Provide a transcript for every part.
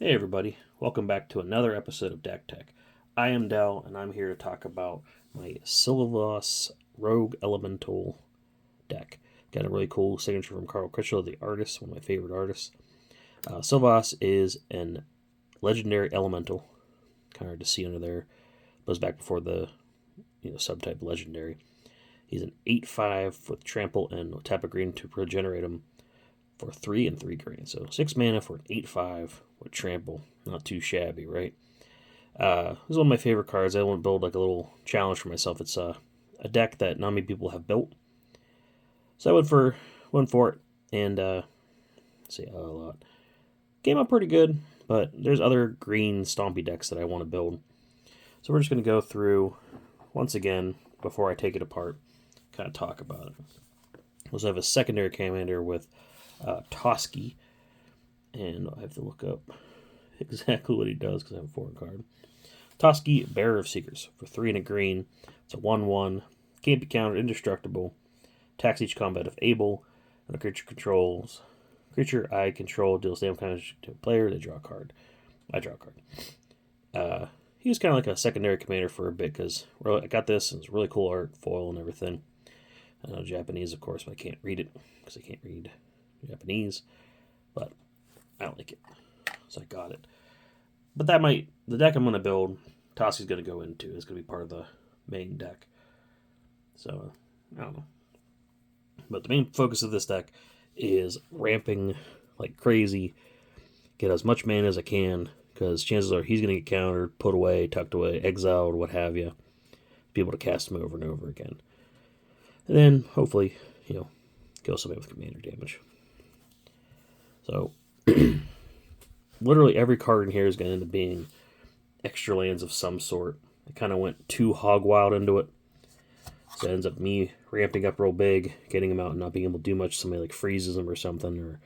Hey everybody, welcome back to another episode of Dech Teck. I am Dell, and I'm here to talk about my Silvos Rogue Elemental deck. Got a really cool signature from Carl Critchlow, the artist, one of my favorite artists. Silvos is an legendary elemental, kind of hard to see under there. Goes back before the subtype legendary. He's an 8/5 with trample and tap a green to regenerate him for 3 and 3 green. So 6 mana for an 8/5 with trample. Not too shabby, right? This is one of my favorite cards. I want to build like a little challenge for myself. It's a deck that not many people have built. So I went for it and see a lot. Came out pretty good, but there's other green stompy decks that I want to build. So we're just going to go through once again before I take it apart, kind of talk about it. We also have a secondary commander with Toski, and I have to look up exactly what he does because I have a foreign card. Toski, Bearer of Secrets, for 3 and a green. It's a 1/1. Can't be countered, indestructible. Attacks each combat if able, and a creature I control deals damage to a player. They draw a card. I draw a card. He was kind of like a secondary commander for a bit because I got this and it's really cool art, foil, and everything. I know Japanese, of course, but I can't read it because I can't read Japanese. But I like it, so I got it. But the deck I'm going to build, Toski's going to go into. Is going to be part of the main deck. So, I don't know. But the main focus of this deck is ramping like crazy, get as much mana as I can, because chances are he's going to get countered, put away, tucked away, exiled, what have you. Be able to cast him over and over again. And then, hopefully, kill somebody with commander damage. So, literally every card in here is going to end up being extra lands of some sort. I kind of went too hog wild into it. So it ends up me ramping up real big, getting him out and not being able to do much. Somebody like freezes him or something, or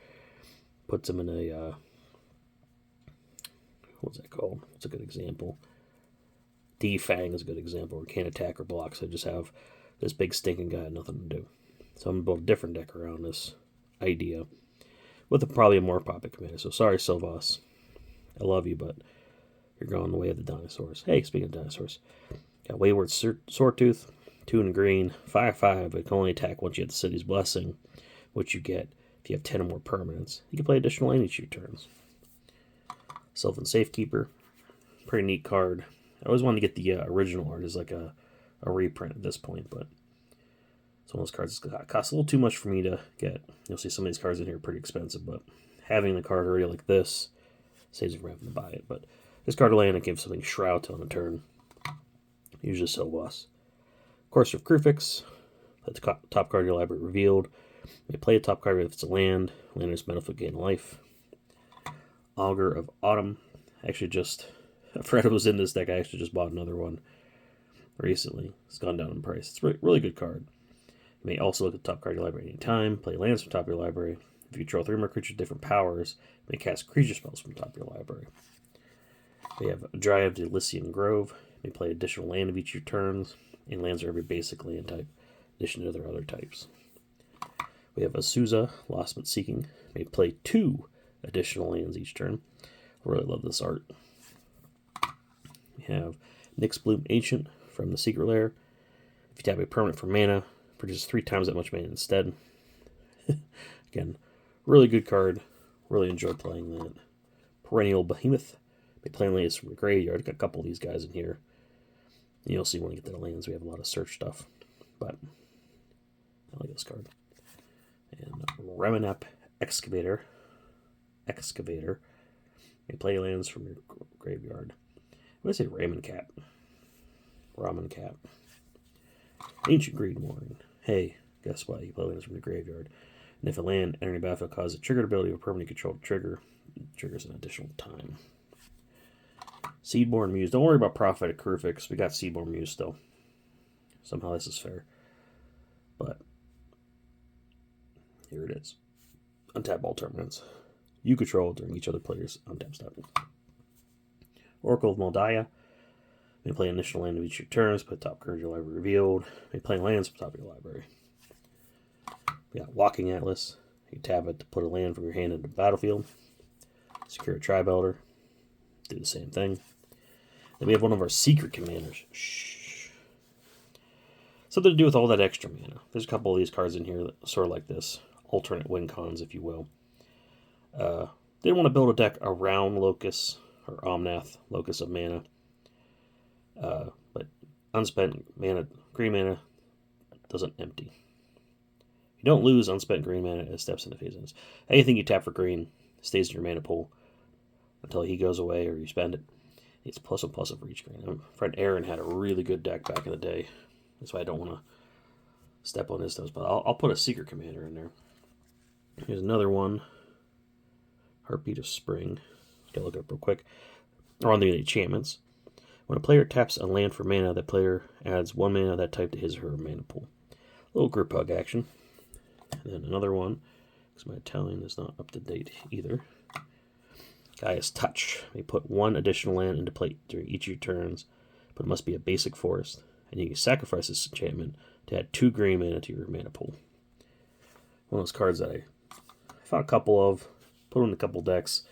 puts him in a what's that called? What's a good example? Defang is a good example. Where can't attack or block, so I just have this big stinking guy, nothing to do. So I'm gonna build a different deck around this idea with probably a more popular commander. So sorry, Silvos, I love you, but you're going the way of the dinosaurs. Hey, speaking of dinosaurs, got Wayward Swordtooth, 2 and green, 5/5, but it can only attack once you have the City's Blessing, which you get if you have 10 or more permanents. You can play additional land each of your turns. Sylvan Safekeeper, pretty neat card. I always wanted to get the original art as like a reprint at this point, but it's one of those cards that costs a little too much for me to get. You'll see some of these cards in here are pretty expensive, but having the card already like this saves you from having to buy it. But this card land, it gives something Shroud on a turn. Usually Silvos. Of course, with Kruphix, the top card of your library revealed. You may play a top card if it's a land. Land is benefit gain life. Augur of Autumn. Actually, I forgot it was in this deck. I actually just bought another one recently. It's gone down in price. It's a really good card. You may also look at the top card of your library at any time. Play lands from the top of your library. If you control 3 more creatures with different powers, you may cast creature spells from the top of your library. We have a Dryad of the Elysian Grove. You may play additional land of each of your turns. And lands are every basic land type, in addition to their other types. We have Azusa, Lost But Seeking. You may play 2 additional lands each turn. I really love this art. We have Nyxbloom Ancient from the Secret Lair. If you tap a permanent for mana, produces 3 times that much mana instead. Again, really good card. Really enjoy playing that. Perennial Behemoth. They play lands from the graveyard. Got a couple of these guys in here. And you'll see when we get to the lands, we have a lot of search stuff. But I like this card. And Reminap Excavator. You play lands from your graveyard. What did I say? Ramen Cat. Ancient Greed Warning. Hey, guess what? You play lands from the graveyard. And if a land entering the battlefield causes a triggered ability of a permanent controlled trigger, it triggers an additional time. Seedborn Muse. Don't worry about Prophetic Kruphix. We got Seedborn Muse still. Somehow this is fair. But here it is. Untap all permanents you control during each other player's untap step. Oracle of Moldiah. May play initial land of each of your turns. Put top card of your library revealed. May play lands from top of your library. We got Walking Atlas. You tap it to put a land from your hand into the battlefield. Secure a Tribe Elder. Do the same thing. Then we have one of our secret commanders. Shh. Something to do with all that extra mana. There's a couple of these cards in here that sort of like this. Alternate win cons, if you will. Didn't want to build a deck around Locus, or Omnath, Locus of Mana. But unspent mana, green mana, doesn't empty. You don't lose unspent green mana as steps into phase. Anything you tap for green stays in your mana pool until he goes away or you spend it. It's +1/+1 for each green. My friend Aaron had a really good deck back in the day. That's why I don't want to step on his toes. But I'll put a secret commander in there. Here's another one. Heartbeat of Spring. Gotta look it up real quick. Or on the enchantments. When a player taps a land for mana, that player adds 1 mana of that type to his or her mana pool. A little group hug action. And then another one, because my Italian is not up to date either. Gaia's Touch. You put 1 additional land into play during each of your turns, but it must be a basic forest. And you can sacrifice this enchantment to add 2 green mana to your mana pool. One of those cards that I found a couple of, put in a couple decks.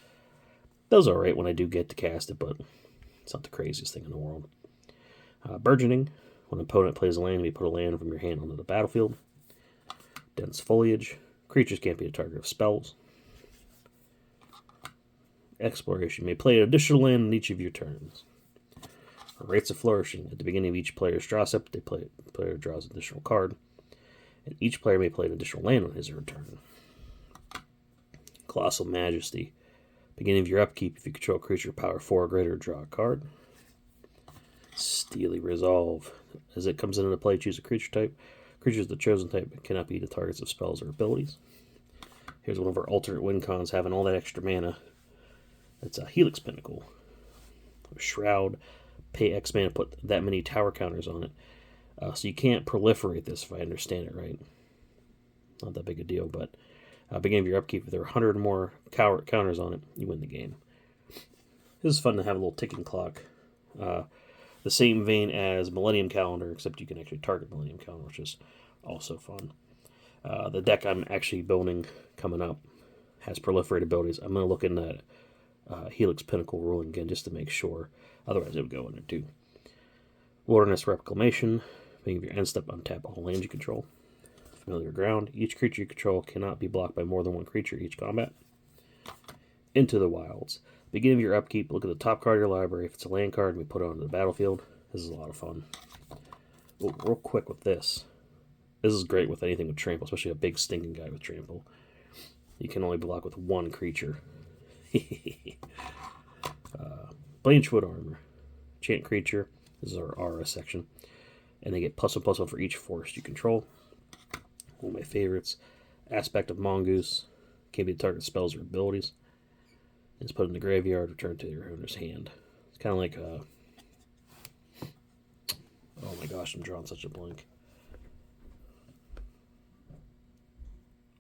Does alright when I do get to cast it, but it's not the craziest thing in the world. Burgeoning. When an opponent plays a land, you put a land from your hand onto the battlefield. Dense Foliage. Creatures can't be a target of spells. Exploration. You may play an additional land in each of your turns. Rites of Flourishing. At the beginning of each player's draw step, the player draws an additional card. And each player may play an additional land on his or her turn. Colossal Majesty. Beginning of your upkeep, if you control a creature power 4 or greater, draw a card. Steely Resolve. As it comes into play, choose a creature type. Creatures of the chosen type cannot be the targets of spells or abilities. Here's one of our alternate win cons having all that extra mana. It's a Helix Pinnacle. A Shroud. Pay X mana, put that many tower counters on it. So you can't proliferate this, if I understand it right. Not that big a deal, but beginning of your upkeep, if there are 100 or more counters on it, you win the game. This is fun to have a little ticking clock. The same vein as Millennium Calendar, except you can actually target Millennium Calendar, which is also fun. The deck I'm actually building coming up has proliferate abilities. I'm going to look in that Helix Pinnacle ruling again just to make sure. Otherwise, it would go in there too. Wilderness Reclamation. Beginning of your end step, untap all lands you control. Familiar Ground. Each creature you control cannot be blocked by more than 1 creature each combat. Into the Wilds. Beginning of your upkeep, look at the top card of your library. If it's a land card, we put it onto the battlefield. This is a lot of fun. Oh, real quick with this. This is great with anything with trample, especially a big stinking guy with trample. You can only block with 1 creature. Blanchwood Armor. Enchant creature. This is our aura section. And they get +1/+1 for each forest you control. One of my favorites. Aspect of Mongoose. Can't be the target of spells or abilities. It's put in the graveyard, return to your owner's hand. It's kind of like a... Oh my gosh, I'm drawing such a blank.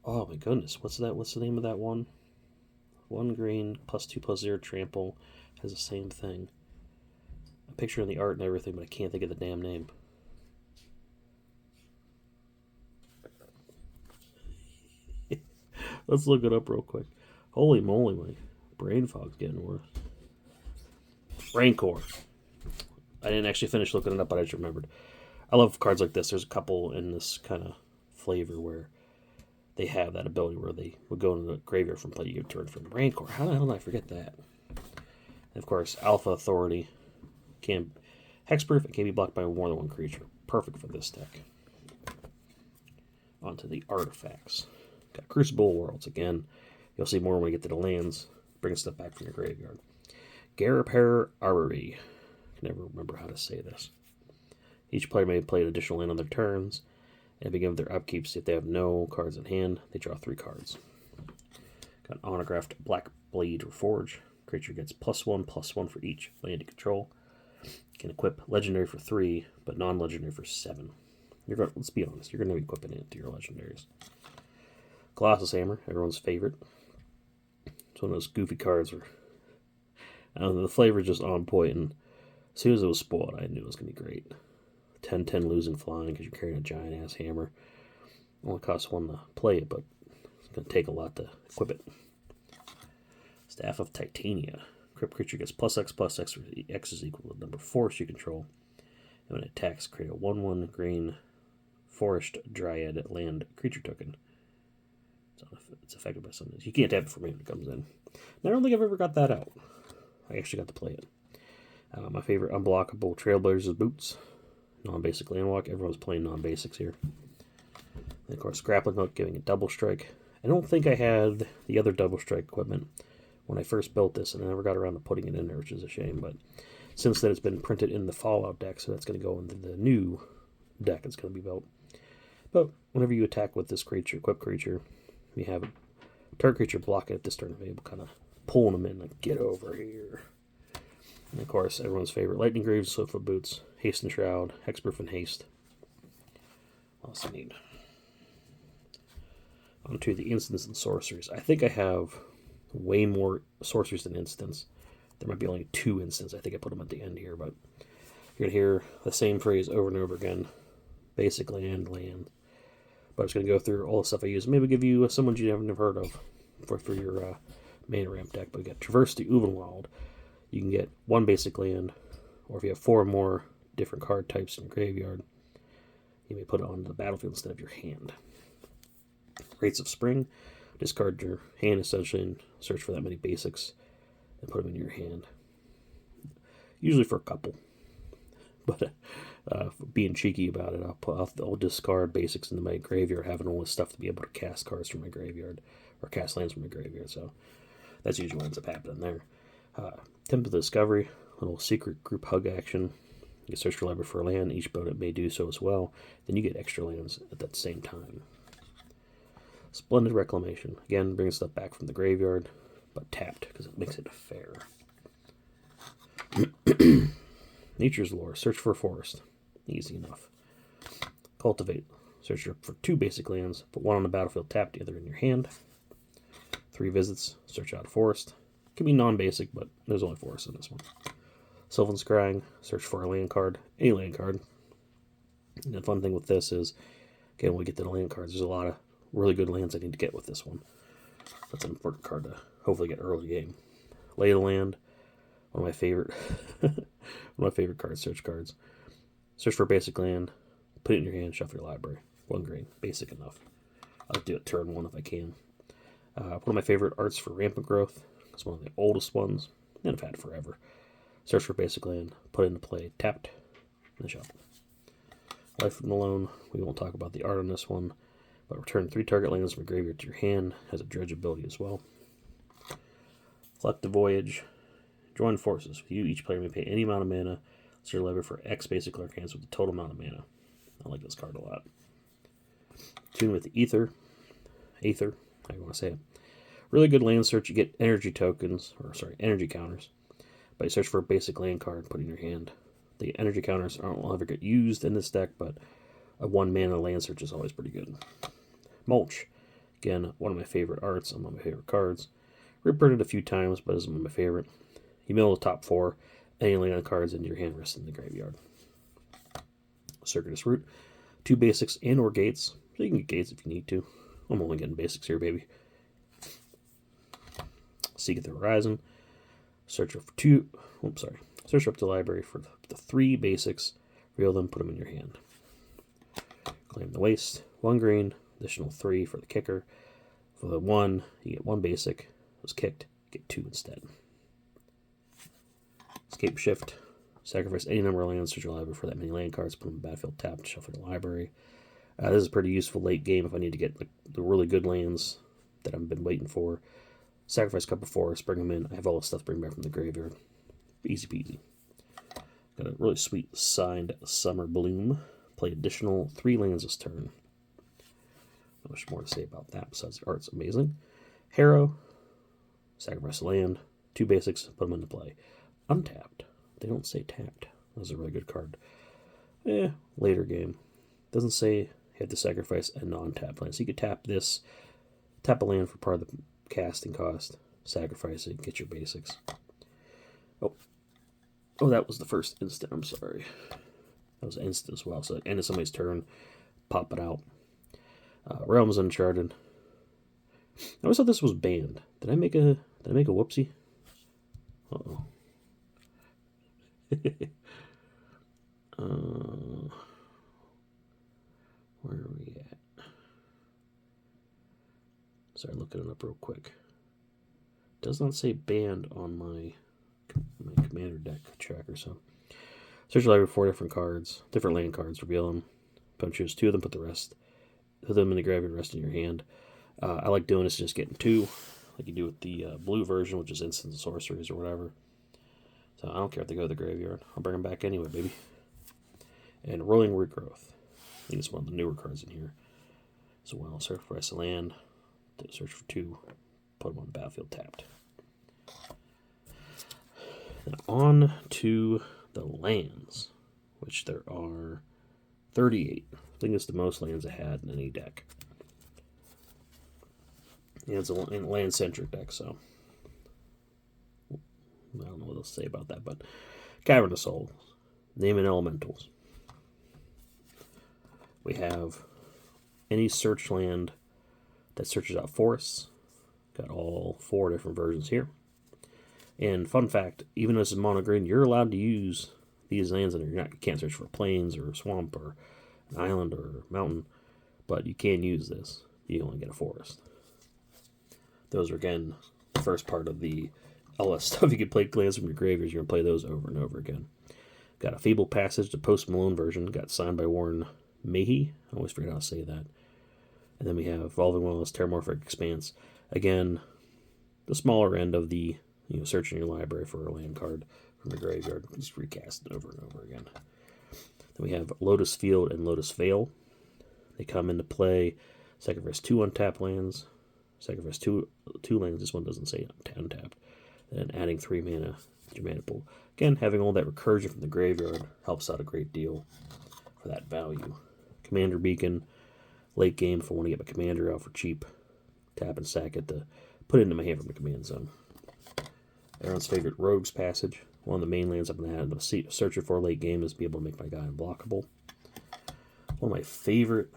Oh my goodness, what's that? What's the name of that one? 1 green, +2/+0 trample. Has the same thing. I'm picturing the art and everything, but I can't think of the damn name. Let's look it up real quick. Holy moly, my brain fog's getting worse. Rancor. I didn't actually finish looking it up, but I just remembered. I love cards like this. There's a couple in this kind of flavor where they have that ability where they would go into the graveyard from play. You turn from Rancor. How the hell did I forget that? And of course, Alpha Authority. Hexproof. It can be blocked by more than 1 creature. Perfect for this deck. Onto the artifacts. Got Crucible Worlds again. You'll see more when we get to the lands. Bring stuff back from your graveyard. Garreper Armory. I can never remember how to say this. Each player may play an additional land on their turns. And begin with their upkeeps. If they have no cards in hand, they draw 3 cards. Got an autographed Black Blade Reforge. Creature gets +1/+1 for each land you control. Can equip legendary for 3, but non-legendary for 7. Let's be honest, you're going to be equipping it to your legendaries. Colossus Hammer, everyone's favorite. It's one of those goofy cards where I don't know, the flavor is just on point, and as soon as it was spoiled, I knew it was going to be great. 10/10 losing flying because you're carrying a giant ass hammer. Only costs 1 to play it, but it's going to take a lot to equip it. Staff of Titania. Equipped creature gets +X +X, where X is equal to the number of forest you control. And when it attacks, create a 1/1 green forest dryad land creature token. It's affected by something. You can't tap it for me when it comes in. And I don't think I've ever got that out. I actually got to play it. My favorite unblockable Trailblazers is Boots. Non-basic landwalk. Everyone's playing non-basics here. And of course, Grappling Hook, giving it double strike. I don't think I had the other double strike equipment when I first built this, and I never got around to putting it in there, which is a shame. But since then, it's been printed in the Fallout deck, so that's going to go into the new deck that's going to be built. But whenever you attack with this creature, equipped creature, you have a target creature blocking it this turn, able kind of pulling them in, like, get over here. And of course, everyone's favorite Lightning Greaves, Swiftfoot Boots, Haste and Shroud, Hexproof and Haste. What else do I need? Onto the instants and sorceries. I think I have way more sorceries than instants. There might be only 2 instants. I think I put them at the end here, but you're going to hear the same phrase over and over again. Basic land. But I'm just going to go through all the stuff I use. Maybe give you someone you haven't heard of for your main ramp deck. But we got Traverse the Uvenwald. You can get 1 basic land, or if you have 4 or more different card types in your graveyard, you may put it onto the battlefield instead of your hand. Rates of Spring. Discard your hand essentially and search for that many basics and put them in your hand. Usually for a couple. But being cheeky about it, I'll discard basics into my graveyard, having all this stuff to be able to cast cards from my graveyard, or cast lands from my graveyard, so that's usually what ends up happening there. Temple of Discovery, little secret group hug action. You can search for library for a land, each opponent may do so as well, then you get extra lands at that same time. Splendid Reclamation, again, brings stuff back from the graveyard, but tapped, because it makes it fair. Nature's Lore, search for a forest. Easy enough. Cultivate, search for 2 basic lands, put 1 on the battlefield tapped, the other in your hand. 3 visits, search out a forest. Can be non-basic, but there's only forests in this one. Sylvan Scrying, search for a land card, any land card. And the fun thing with this is, again, when we get to the land cards, there's a lot of really good lands I need to get with this one. That's an important card to hopefully get early game. Lay of the Land, one of my favorite cards, search cards. Search for a basic land, put it in your hand, shuffle your library. 1 green, basic enough. I'll do it turn 1 if I can. One of my favorite arts for Rampant Growth. It's one of the oldest ones, and I've had it forever. Search for a basic land, put it into play, tapped, and shuffle. Life from Alone, we won't talk about the art on this one, but return 3 target lands from your graveyard to your hand, has a dredge ability as well. Collective Voyage, join forces. You, each player may pay any amount of mana, search your library for X basic lands with the total amount of mana. I like this card a lot. Tune with the Aether, how you want to say it. Really good land search, you get energy counters, but you search for a basic land card, put it in your hand. The energy counters will ever get used in this deck, but a 1 mana land search is always pretty good. Mulch, again, one of my favorite arts, one of my favorite cards. Reprinted a few times, but is one of my favorite. You mill the top 4, any land cards into your hand rest in the graveyard. Circuitous Route, 2 basics and or gates, so you can get gates if you need to. I'm only getting basics here, baby. Seek the Horizon, search up the library for the 3 basics, reel them, put them in your hand. Claim the Waste, 1 green, additional 3 for the kicker. For the 1, you get 1 basic. It was kicked, you get 2 instead. Escape Shift, sacrifice any number of lands, search your library for that many land cards, put them in the battlefield tapped, shuffle the library. This is pretty useful late game if I need to get the really good lands that I've been waiting for. Sacrifice a couple forests, bring them in. I have all the stuff to bring back from the graveyard. Easy peasy. Got a really sweet signed Summer Bloom. Play additional 3 lands this turn. Not much more to say about that besides the art's amazing. Harrow, sacrifice a land, 2 basics, put them into play. Untapped. They don't say tapped. That was a really good card. Later game. Doesn't say you have to sacrifice a non-tapped land. So you could tap this, tap a land for part of the casting cost, sacrifice it, get your basics. Oh, that was the first instant. I'm sorry. That was instant as well. So at the end of somebody's turn, pop it out. Realms Uncharted. I always thought this was banned. Did I make a whoopsie? Uh-oh. Where are we at? Sorry, looking it up real quick. Does not say banned on my commander deck tracker, so search the library for 4 different cards, different land cards, reveal them. Choose 2 of them, put the rest of them in the graveyard, rest in your hand. I like doing this, just getting 2, like you do with the blue version, which is instants and sorceries or whatever. So I don't care if they go to the graveyard. I'll bring them back anyway, baby. And Rolling Regrowth. I think it's one of the newer cards in here as well. Search for price of land. Search for 2. Put them on the battlefield tapped. Now on to the lands, which there are 38. I think it's the most lands I had in any deck. And it's a land-centric deck, so I don't know what else to say about that, but Cavern of Souls, Name and Elementals. We have any search land that searches out forests. Got all 4 different versions here. And fun fact, even though this is mono green, you're allowed to use these lands, and you can't search for plains or swamp or an island or mountain, but you can use this. You only get a forest. Those are, again, the first part of the LS stuff. You can play lands from your graveyards. You're going to play those over and over again. Got a Fable Passage, the Post Malone version. Got signed by Warren Mayhe. I always forget how to say that. And then we have Evolving Wilds, Terramorphic Expanse. Again, the smaller end of the searching your library for a land card from the graveyard. Just recast it over and over again. Then we have Lotus Field and Lotus Vale. They come into play. Sacrifice 2 untapped lands. Sacrifice two lands. This one doesn't say untapped. And adding 3 mana to your mana pool. Again, having all that recursion from the graveyard helps out a great deal for that value. Commander Beacon. Late game, if I want to get my commander out for cheap, tap and sack it to put it into my hand from the command zone. Everyone's favorite Rogue's Passage. One of the main lands I'm going to have to search for late game is be able to make my guy unblockable. One of my favorite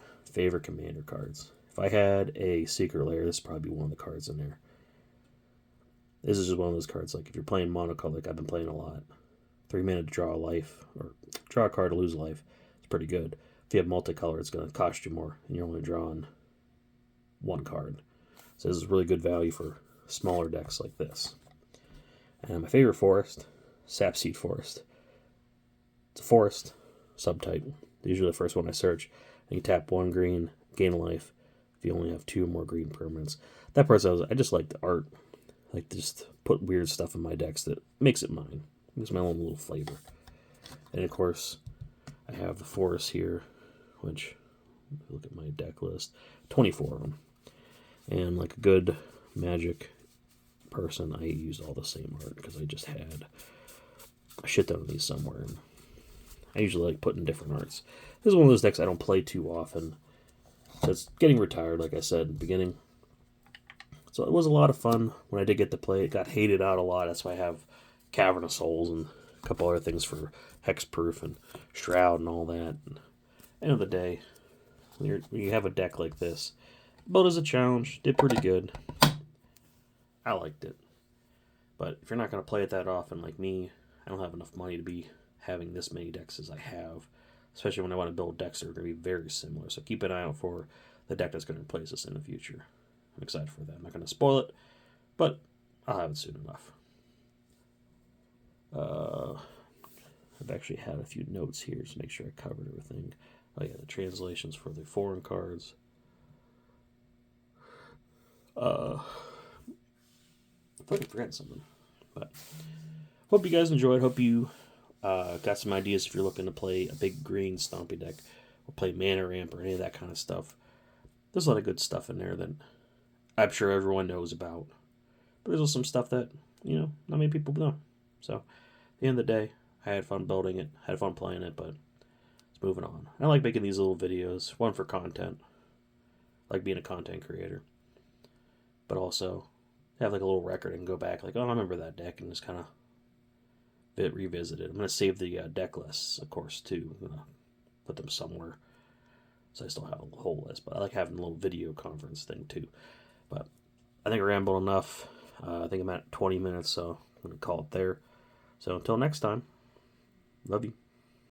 commander cards. If I had a secret lair, this would probably be one of the cards in there. This is just one of those cards, like if you're playing monocolor, like I've been playing a lot. 3 mana to draw a life, or draw a card to lose a life. It's pretty good. If you have multicolor, it's going to cost you more, and you're only drawing 1 card. So this is really good value for smaller decks like this. And my favorite forest, Sapseed Forest. It's a forest, subtype. Usually the first one I search. And you tap 1 green, gain a life. If you only have 2 more green permanents. That part, I just like the art. I like to just put weird stuff in my decks that makes it mine. Gives my own little flavor. And of course, I have the forest here, which, if you look at my deck list, 24 of them. And like a good Magic person, I used all the same art because I just had a shit ton of these somewhere. And I usually like putting different arts. This is one of those decks I don't play too often. So it's getting retired, like I said in the beginning. So it was a lot of fun when I did get to play. It got hated out a lot. That's why I have Cavern of Souls and a couple other things for Hexproof and Shroud and all that. And end of the day, when you have a deck like this, built as a challenge, did pretty good. I liked it. But if you're not going to play it that often like me, I don't have enough money to be having this many decks as I have. Especially when I want to build decks that are going to be very similar. So keep an eye out for the deck that's going to replace this in the future. I'm excited for that. I'm not going to spoil it, but I'll have it soon enough. I've actually had a few notes here to make sure I covered everything. Oh yeah, the translations for the foreign cards. I thought I forgot something, but hope you guys enjoyed. Hope you got some ideas if you're looking to play a big green stompy deck or play mana ramp or any of that kind of stuff. There's a lot of good stuff in there that I'm sure everyone knows about, but there's also some stuff that not many people know. So at the end of the day, I had fun building it, had fun playing it, but it's moving on. I like making these little videos, one for content, like being a content creator, but also have like a little record and go back like, oh, I remember that deck, and just kind of revisit it. I'm going to save the deck lists, of course, too. I'm going to put them somewhere, so I still have a whole list, but I like having a little video conference thing too. But I think I rambled enough. I think I'm at 20 minutes, so I'm going to call it there. So until next time, Love you.